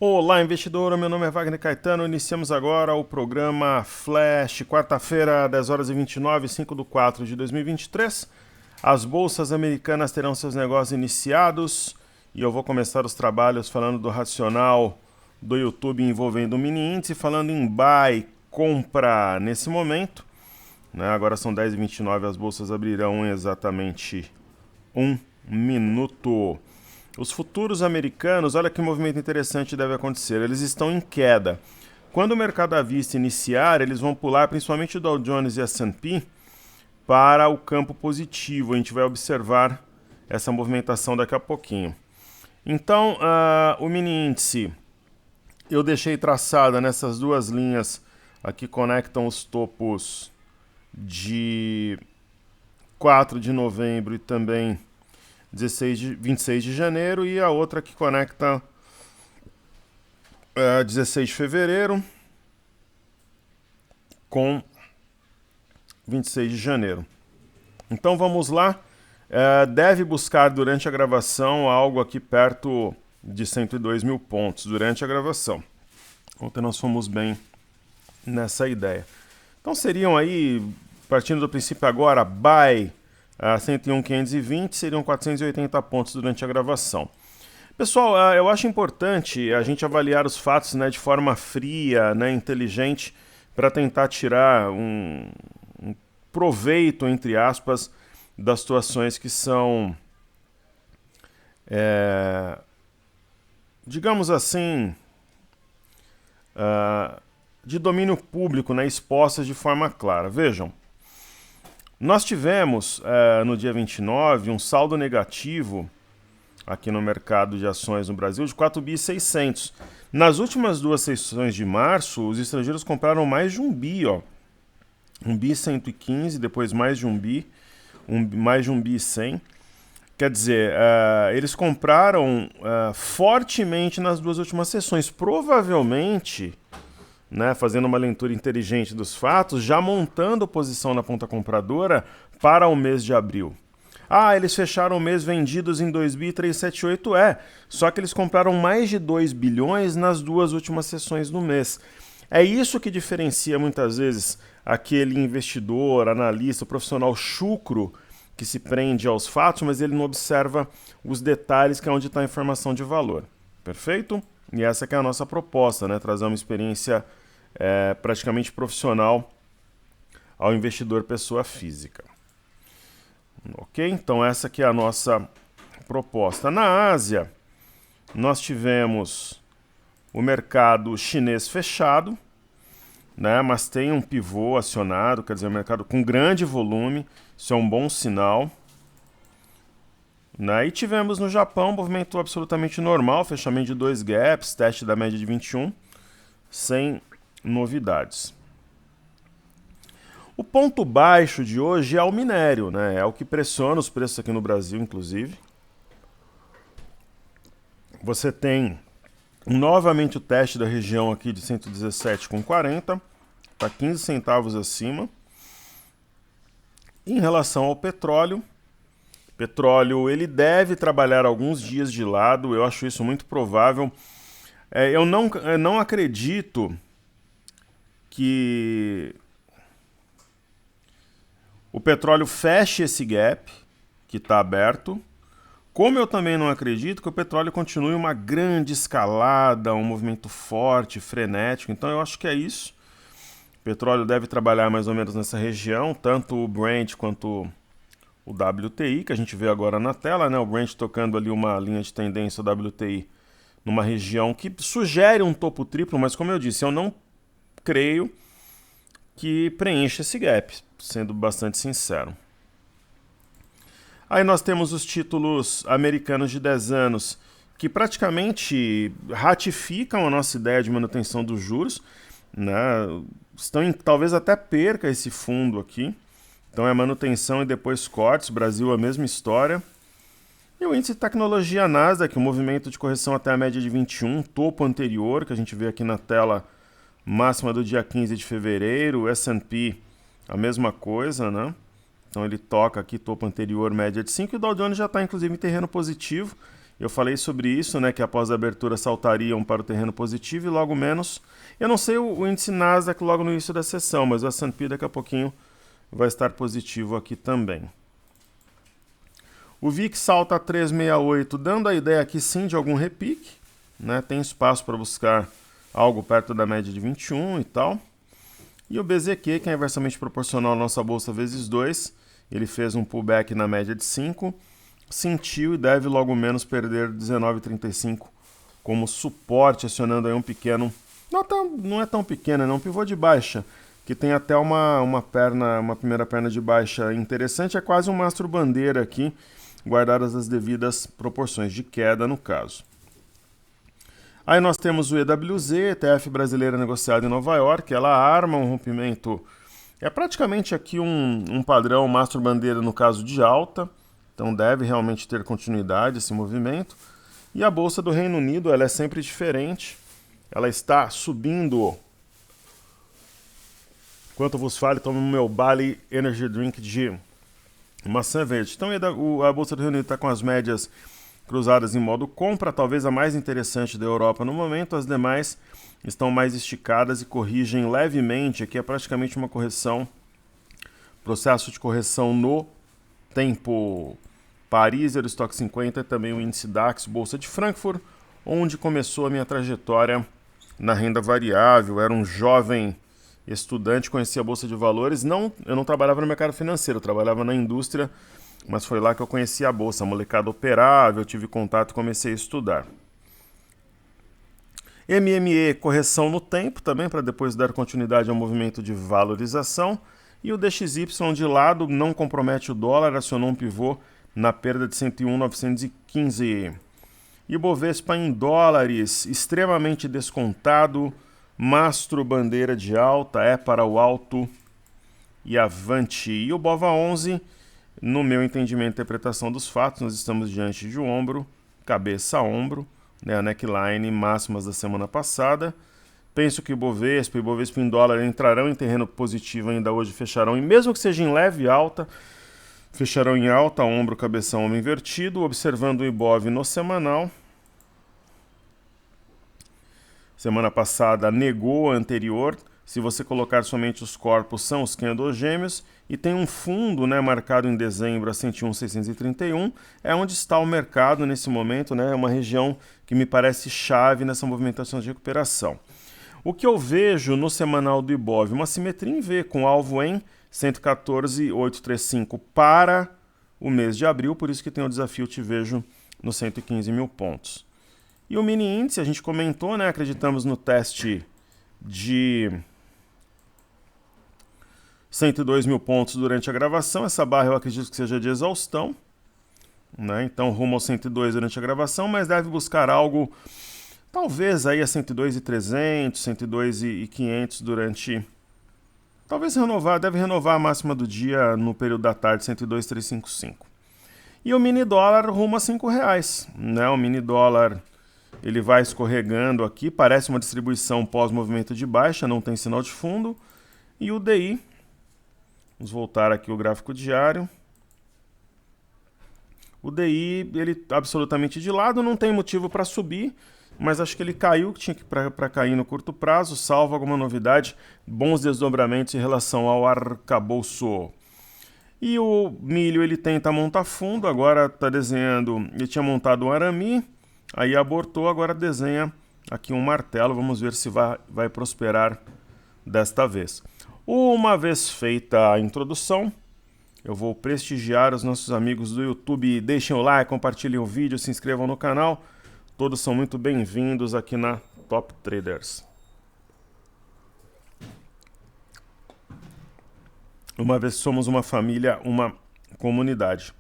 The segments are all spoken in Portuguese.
Olá, investidor. Meu nome é Wagner Caetano. Iniciamos agora o programa Flash, quarta-feira, 10 horas e 29, 5 de 4 de 2023. As bolsas americanas terão seus negócios iniciados e eu vou começar os trabalhos falando do racional do YouTube envolvendo o mini índice, falando em buy, compra nesse momento. Agora são 10 e 29, as bolsas abrirão em exatamente um minuto. Os futuros americanos, olha que movimento interessante deve acontecer, eles estão em queda. Quando o mercado à vista iniciar, eles vão pular principalmente o Dow Jones e S&P para o campo positivo. A gente vai observar essa movimentação daqui a pouquinho. Então, o mini índice, eu deixei traçada nessas duas linhas aqui conectam os topos de 4 de novembro e também 26 de janeiro, e a outra que conecta 16 de fevereiro com 26 de janeiro. Então vamos lá. Deve buscar durante a gravação algo aqui perto de 102 mil pontos durante a gravação. Ontem nós fomos bem nessa ideia. Então seriam aí, partindo do princípio agora, buy 101.520, seriam 480 pontos durante a gravação. Pessoal, eu acho importante a gente avaliar os fatos, de forma fria, inteligente, para tentar tirar um proveito, entre aspas, das situações que são, digamos assim, de domínio público, expostas de forma clara. Vejam, nós tivemos no dia 29 um saldo negativo aqui no mercado de ações no Brasil de 4.600 bi. Nas últimas duas sessões de março, os estrangeiros compraram mais de 1 bi, 1 bi 115, depois mais de 1 bi, mais de 1 bi 100. Quer dizer, eles compraram fortemente nas duas últimas sessões, provavelmente, fazendo uma leitura inteligente dos fatos, já montando posição na ponta compradora para o mês de abril. Eles fecharam o mês vendidos em 2.378, só que eles compraram mais de 2 bilhões nas duas últimas sessões do mês. É isso que diferencia muitas vezes aquele investidor, analista, profissional chucro que se prende aos fatos, mas ele não observa os detalhes, que é onde está a informação de valor. Perfeito? E essa que é a nossa proposta, trazer uma experiência praticamente profissional ao investidor pessoa física. Ok? Então essa que é a nossa proposta. Na Ásia, nós tivemos o mercado chinês fechado, mas tem um pivô acionado, quer dizer, um mercado com grande volume, isso é um bom sinal. E tivemos no Japão um movimento absolutamente normal, fechamento de 2 gaps, teste da média de 21, sem novidades. O ponto baixo de hoje é o minério, é o que pressiona os preços aqui no Brasil, inclusive. Você tem novamente o teste da região aqui de 117,40, está 15 centavos acima. Em relação ao petróleo, ele deve trabalhar alguns dias de lado, eu acho isso muito provável. Eu não acredito que o petróleo feche esse gap que está aberto, como eu também não acredito que o petróleo continue uma grande escalada, um movimento forte, frenético. Então eu acho que é isso. O petróleo deve trabalhar mais ou menos nessa região, tanto o Brent quanto o WTI, que a gente vê agora na tela, o Brent tocando ali uma linha de tendência, o WTI, numa região que sugere um topo triplo, mas como eu disse, eu não creio que preencha esse gap, sendo bastante sincero. Aí nós temos os títulos americanos de 10 anos, que praticamente ratificam a nossa ideia de manutenção dos juros, talvez até perca esse fundo aqui. Então é manutenção e depois cortes. Brasil, a mesma história. E o índice de tecnologia Nasdaq, o movimento de correção até a média de 21, topo anterior, que a gente vê aqui na tela, máxima do dia 15 de fevereiro. O S&P, a mesma coisa, Então ele toca aqui, topo anterior, média de 5, e o Dow Jones já está inclusive em terreno positivo. Eu falei sobre isso, né, que após a abertura saltariam para o terreno positivo e logo menos. Eu não sei o índice Nasdaq logo no início da sessão, mas o S&P daqui a pouquinho vai estar positivo aqui também. O VIX salta a 368, dando a ideia aqui sim de algum repique, né? Tem espaço para buscar algo perto da média de 21 e tal. E o BZQ, que é inversamente proporcional à nossa bolsa vezes 2, ele fez um pullback na média de 5, sentiu e deve logo menos perder 19,35 como suporte, acionando aí um pequeno, não é tão pequeno, é um pivô de baixa, que tem até uma primeira perna de baixa interessante, é quase um mastro bandeira aqui, guardadas as devidas proporções de queda no caso. Aí nós temos o EWZ, ETF brasileira negociada em Nova York, ela arma um rompimento, é praticamente aqui um padrão mastro bandeira no caso de alta, então deve realmente ter continuidade esse movimento. E a Bolsa do Reino Unido, ela é sempre diferente, ela está subindo. Enquanto eu vos falo, tomo meu Bali Energy Drink de maçã verde. Então a Bolsa do Reino Unido está com as médias cruzadas em modo compra, talvez a mais interessante da Europa no momento, as demais estão mais esticadas e corrigem levemente, aqui é praticamente uma correção, processo de correção no tempo Paris, Eurostock 50 e também o índice DAX, Bolsa de Frankfurt, onde começou a minha trajetória na renda variável, era um jovem estudante, conhecia a Bolsa de Valores, eu não trabalhava no mercado financeiro, eu trabalhava na indústria, mas foi lá que eu conheci a Bolsa, a molecada operável, eu tive contato e comecei a estudar. MME, correção no tempo também, para depois dar continuidade ao movimento de valorização. E o DXY de lado não compromete o dólar, acionou um pivô na perda de 101,915. E o Bovespa em dólares, extremamente descontado, mastro bandeira de alta, é para o alto e avante. E o BOVA11, no meu entendimento e interpretação dos fatos, nós estamos diante de um ombro, cabeça a ombro, né, a neckline máximas da semana passada. Penso que o Ibovespa e o Ibovespa em dólar entrarão em terreno positivo ainda hoje, fecharão, e mesmo que seja em leve alta, fecharão em alta, ombro, cabeção, ombro invertido, observando o Ibov no semanal. Semana passada negou a anterior. Se você colocar somente os corpos, são os candogêmeos, e tem um fundo, né, marcado em dezembro a 101,631, é onde está o mercado nesse momento, né, é uma região que me parece chave nessa movimentação de recuperação. O que eu vejo no semanal do Ibov, uma simetria em V, com alvo em 114,835 para o mês de abril, por isso que tem o desafio, te vejo nos 115 mil pontos. E o mini índice, a gente comentou, né, acreditamos no teste de 102 mil pontos durante a gravação, essa barra eu acredito que seja de exaustão, né? Então rumo ao 102 durante a gravação, mas deve buscar algo, talvez aí a 102,300, 102,500 durante, talvez deve renovar a máxima do dia no período da tarde, 102,355. E o mini dólar rumo a R$5, né? O mini dólar, ele vai escorregando aqui, parece uma distribuição pós-movimento de baixa, não tem sinal de fundo. E o DI, vamos voltar aqui o gráfico diário. O DI, ele absolutamente de lado, não tem motivo para subir, mas acho que ele caiu, que tinha que para cair no curto prazo, salvo alguma novidade, bons desdobramentos em relação ao arcabouço. E o milho, ele tenta montar fundo, agora está desenhando, ele tinha montado um arame, aí abortou, agora desenha aqui um martelo, vamos ver se vai prosperar desta vez. Uma vez feita a introdução, eu vou prestigiar os nossos amigos do YouTube. Deixem o like, compartilhem o vídeo, se inscrevam no canal. Todos são muito bem-vindos aqui na Top Traders. Uma vez somos uma família, uma comunidade.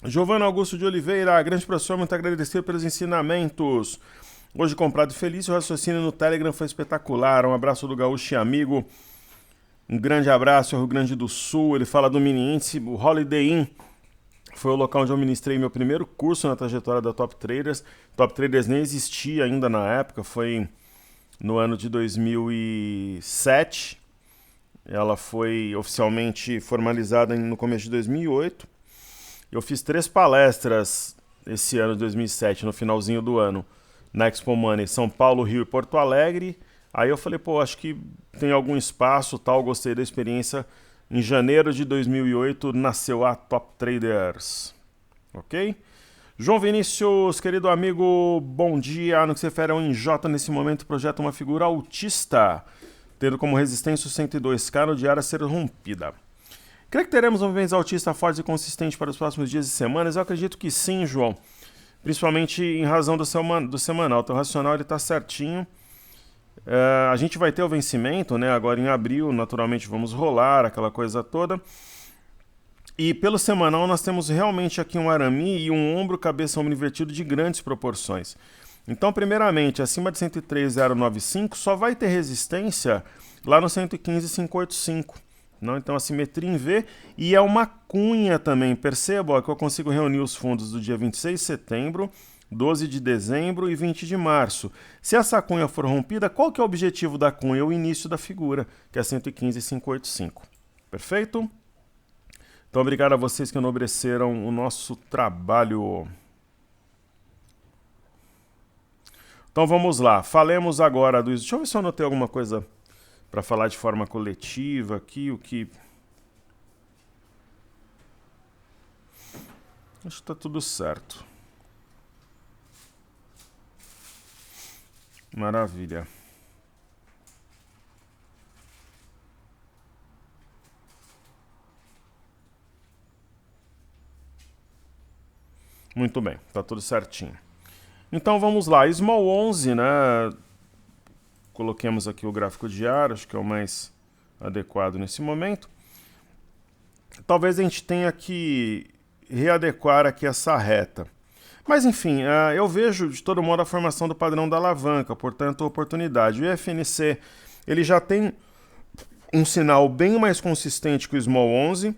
Giovanna Augusto de Oliveira, grande professor, muito agradecido pelos ensinamentos. Hoje comprado e feliz, o raciocínio no Telegram foi espetacular. Um abraço do gaúcho e amigo. Um grande abraço ao Rio Grande do Sul. Ele fala do mini índice, o Holiday Inn. Foi o local onde eu ministrei meu primeiro curso na trajetória da Top Traders. Top Traders nem existia ainda na época, foi no ano de 2007. Ela foi oficialmente formalizada no começo de 2008. Eu fiz 3 palestras esse ano de 2007, no finalzinho do ano, na Expo Money, São Paulo, Rio e Porto Alegre. Aí eu falei, pô, acho que tem algum espaço, tal, gostei da experiência. Em janeiro de 2008 nasceu a Top Traders, ok? João Vinícius, querido amigo, bom dia. No que se refere ao Injota, nesse momento projeta uma figura autista, tendo como resistência o 102K no diário a ser rompida. Creio que teremos movimentos altistas fortes e consistentes para os próximos dias e semanas? Eu acredito que sim, João. Principalmente em razão do semanal. O teu racional está certinho. A gente vai ter o vencimento, né? Agora em abril, naturalmente vamos rolar, aquela coisa toda. E pelo semanal nós temos realmente aqui um arame e um ombro, cabeça, ombro invertido de grandes proporções. Então, primeiramente, acima de 103,095 só vai ter resistência lá no 115,585. Não? Então, a simetria em V e é uma cunha também. Perceba ó, que eu consigo reunir os fundos do dia 26 de setembro, 12 de dezembro e 20 de março. Se essa cunha for rompida, qual que é o objetivo da cunha? O início da figura, que é 115,585. Perfeito? Então, obrigado a vocês que enobreceram o nosso trabalho. Então, vamos lá. Falemos agora do... Deixa eu ver se eu anotei alguma coisa para falar de forma coletiva aqui, o que... Acho que está tudo certo. Maravilha. Muito bem, tá tudo certinho. Então vamos lá, Small 11, né? Coloquemos aqui o gráfico diário, acho que é o mais adequado nesse momento. Talvez a gente tenha que readequar aqui essa reta. Mas enfim, eu vejo de todo modo a formação do padrão da alavanca, portanto oportunidade. O IFNC ele já tem um sinal bem mais consistente que o Small 11.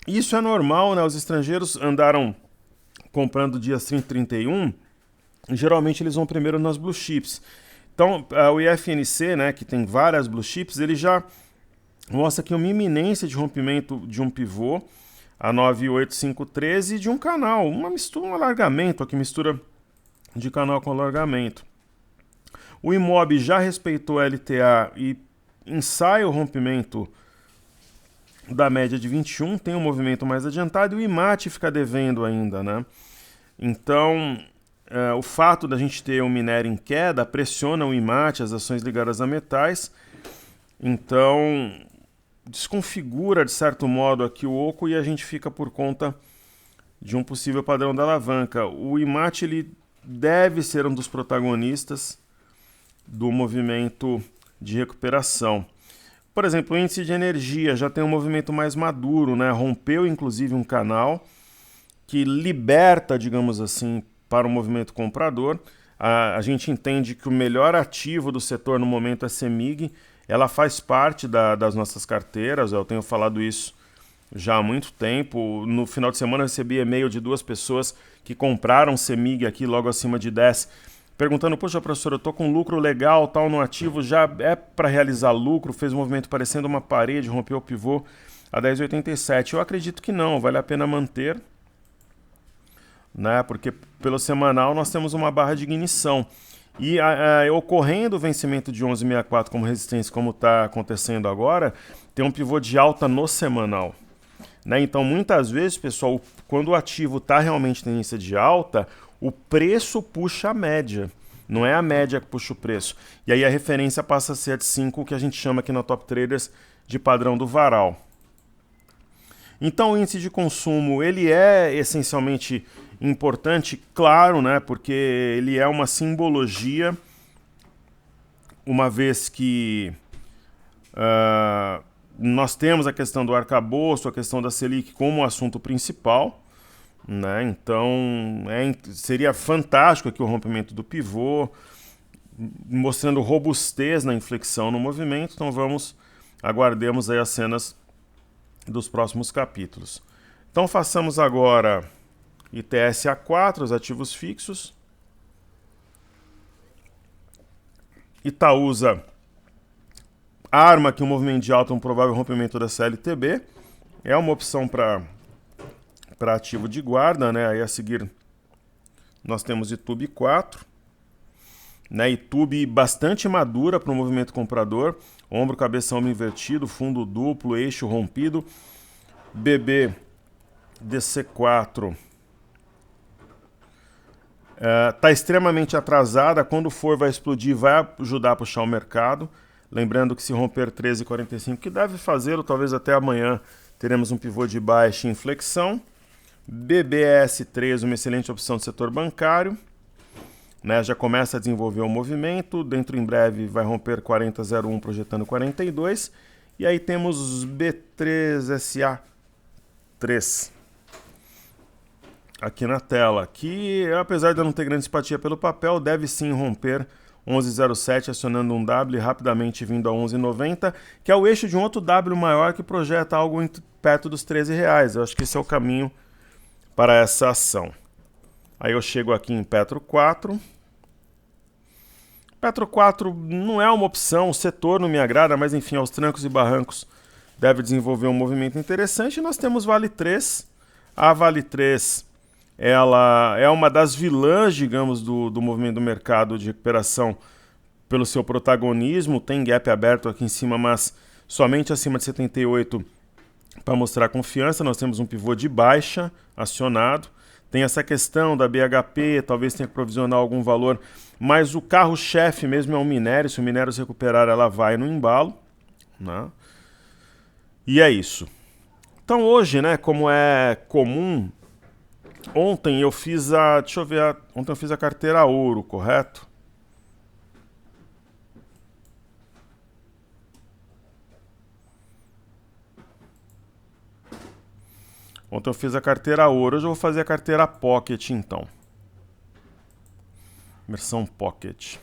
Isso é normal, né? Os estrangeiros andaram comprando dias 30 e 31, geralmente eles vão primeiro nas blue chips. Então, o IFNC, né, que tem várias blue chips, ele já mostra aqui uma iminência de rompimento de um pivô, a 98513, e de um canal, uma mistura, um alargamento aqui, mistura de canal com alargamento. O IMOB já respeitou a LTA e ensaia o rompimento da média de 21, tem um movimento mais adiantado, e o IMAT fica devendo ainda, né? Então, o fato da gente ter um minério em queda pressiona o IMAT, as ações ligadas a metais, então desconfigura, de certo modo, aqui o oco e a gente fica por conta de um possível padrão da alavanca. O IMAT ele deve ser um dos protagonistas do movimento de recuperação. Por exemplo, o índice de energia já tem um movimento mais maduro, né? Rompeu inclusive um canal que liberta, digamos assim, para o movimento comprador. A gente entende que o melhor ativo do setor no momento é a CEMIG, ela faz parte das nossas carteiras, eu tenho falado isso já há muito tempo. No final de semana eu recebi e-mail de 2 pessoas que compraram CEMIG aqui logo acima de 10, perguntando, poxa, professor, eu estou com lucro legal, tal, no ativo, já é para realizar lucro, fez um movimento parecendo uma parede, rompeu o pivô a 10,87. Eu acredito que não, vale a pena manter, né? Porque pelo semanal nós temos uma barra de ignição. E ocorrendo o vencimento de 11,64 como resistência, como está acontecendo agora, tem um pivô de alta no semanal. Né? Então, muitas vezes, pessoal, quando o ativo está realmente em tendência de alta, o preço puxa a média, não é a média que puxa o preço. E aí a referência passa a ser a de 5, que a gente chama aqui na Top Traders de padrão do varal. Então o índice de consumo ele é essencialmente importante, claro, né, porque ele é uma simbologia, uma vez que nós temos a questão do arcabouço, a questão da Selic como assunto principal. Né? Então seria fantástico aqui o rompimento do pivô, mostrando robustez na inflexão no movimento. Então aguardemos aí as cenas dos próximos capítulos. Então façamos agora ITS-A4, os ativos fixos. Itaúsa arma aqui um movimento de alta, um provável rompimento da CLTB. É uma opção para ativo de guarda, né? Aí a seguir nós temos ITUB 4, né? ITUB bastante madura para o movimento comprador, ombro, cabeça, ombro invertido, fundo duplo, eixo rompido, BB DC4 está extremamente atrasada, quando for vai explodir, vai ajudar a puxar o mercado. Lembrando que se romper 13,45, que deve fazê-lo, talvez até amanhã, teremos um pivô de baixa em flexão. BBS3, uma excelente opção do setor bancário, né? Já começa a desenvolver o movimento, dentro em breve vai romper 40,01, projetando 42. E aí temos B3SA3 aqui na tela, que apesar de eu não ter grande simpatia pelo papel, deve sim romper 11,07, acionando um W rapidamente vindo a 11,90, que é o eixo de um outro W maior que projeta algo perto dos R$13. Eu acho que esse é o caminho para essa ação. Aí eu chego aqui em Petro 4. Petro 4 não é uma opção, o setor não me agrada, mas enfim, aos trancos e barrancos deve desenvolver um movimento interessante. E nós temos Vale 3. A Vale 3 ela é uma das vilãs, digamos, do movimento do mercado de recuperação pelo seu protagonismo. Tem gap aberto aqui em cima, mas somente acima de 78 para mostrar confiança. Nós temos um pivô de baixa acionado. Tem essa questão da BHP, talvez tenha que provisionar algum valor, mas o carro-chefe mesmo é o minério. Se o minério se recuperar, ela vai no embalo, né? E é isso. Então hoje, né, como é comum, ontem eu fiz a... Deixa eu ver, ontem eu fiz a carteira ouro, correto? Ontem eu fiz a carteira ouro, hoje eu vou fazer a carteira pocket então. Versão pocket.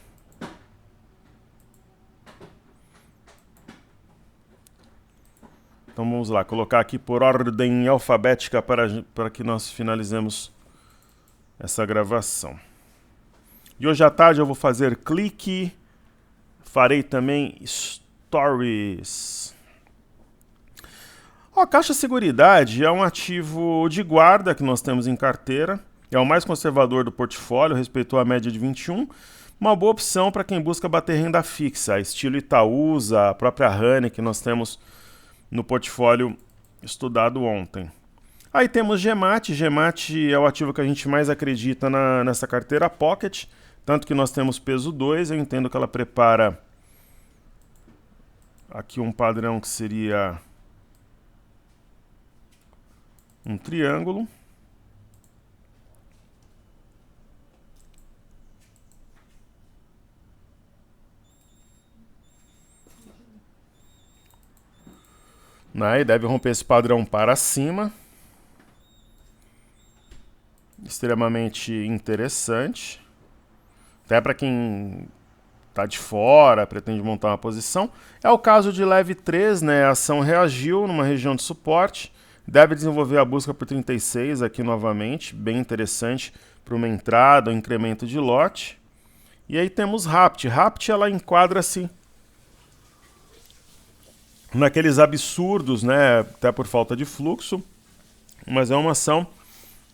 Então vamos lá, colocar aqui por ordem alfabética para que nós finalizemos essa gravação. E hoje à tarde eu vou fazer clique, farei também stories. A Caixa Seguridade é um ativo de guarda que nós temos em carteira, é o mais conservador do portfólio, respeitou a média de 21, uma boa opção para quem busca bater renda fixa, estilo Itaúsa, a própria Honey que nós temos no portfólio estudado ontem. Aí temos Gemat. Gemat é o ativo que a gente mais acredita nessa carteira Pocket, tanto que nós temos peso 2, eu entendo que ela prepara aqui um padrão que seria um triângulo. E deve romper esse padrão para cima. Extremamente interessante. Até para quem está de fora, pretende montar uma posição. É o caso de Leve 3, né? A ação reagiu numa região de suporte. Deve desenvolver a busca por 36 aqui novamente. Bem interessante para uma entrada, um incremento de lote. E aí temos Rapt. Rapt ela enquadra-se naqueles absurdos, né, até por falta de fluxo, mas é uma ação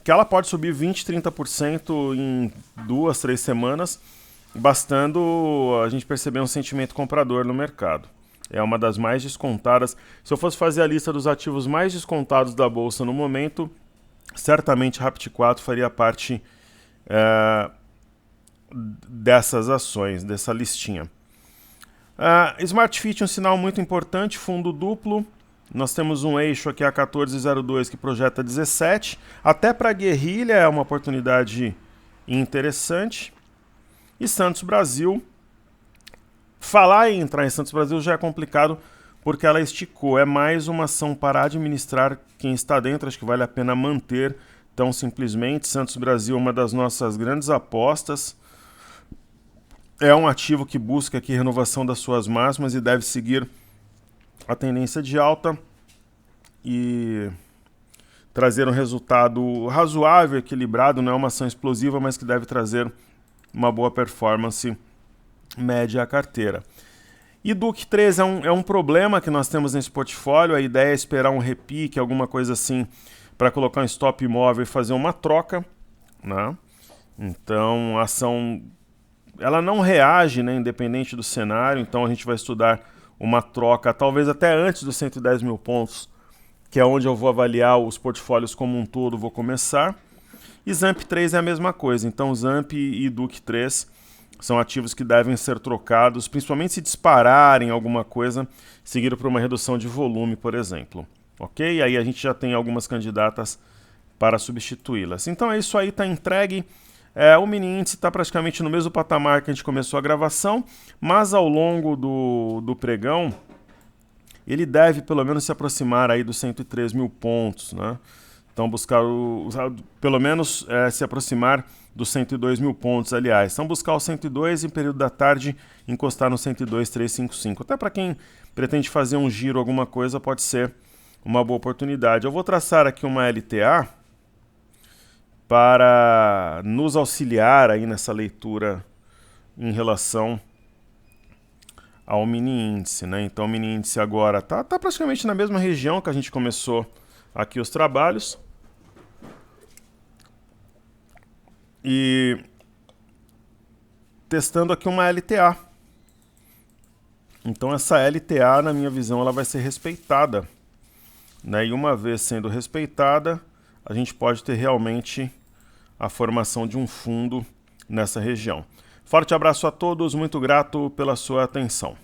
que ela pode subir 20, 30% em 2, 3 semanas, bastando a gente perceber um sentimento comprador no mercado. É uma das mais descontadas. Se eu fosse fazer a lista dos ativos mais descontados da bolsa no momento, certamente Rapt 4 faria parte dessas ações, dessa listinha. Smart Fit, um sinal muito importante, fundo duplo. Nós temos um eixo aqui a 14,02 que projeta 17. Até para guerrilha é uma oportunidade interessante. E Santos Brasil. Falar em entrar em Santos Brasil já é complicado porque ela esticou. É mais uma ação para administrar quem está dentro. Acho que vale a pena manter tão simplesmente. Santos Brasil é uma das nossas grandes apostas. É um ativo que busca aqui renovação das suas máximas e deve seguir a tendência de alta e trazer um resultado razoável, equilibrado. Não é uma ação explosiva, mas que deve trazer uma boa performance média à carteira. E Duque 3 é um problema que nós temos nesse portfólio. A ideia é esperar um repique, alguma coisa assim, para colocar um stop imóvel e fazer uma troca, né? Então, a ação ela não reage, né, independente do cenário, então a gente vai estudar uma troca talvez até antes dos 110 mil pontos, que é onde eu vou avaliar os portfólios como um todo, vou começar. E ZAMP 3 é a mesma coisa, então ZAMP e DUC 3 são ativos que devem ser trocados, principalmente se dispararem alguma coisa, seguido por uma redução de volume, por exemplo. Ok? Aí a gente já tem algumas candidatas para substituí-las. Então é isso aí, está entregue. O mini índice está praticamente no mesmo patamar que a gente começou a gravação, mas ao longo do pregão, ele deve pelo menos se aproximar aí dos 103 mil pontos, né? Então buscar pelo menos se aproximar dos 102 mil pontos, aliás. Então buscar os 102 e em período da tarde encostar no 102,355. Até para quem pretende fazer um giro, alguma coisa, pode ser uma boa oportunidade. Eu vou traçar aqui uma LTA para nos auxiliar aí nessa leitura em relação ao mini índice, né? Então o mini índice agora tá praticamente na mesma região que a gente começou aqui os trabalhos. E testando aqui uma LTA. Então essa LTA, na minha visão, ela vai ser respeitada, né? E uma vez sendo respeitada, a gente pode ter realmente a formação de um fundo nessa região. Forte abraço a todos, muito grato pela sua atenção.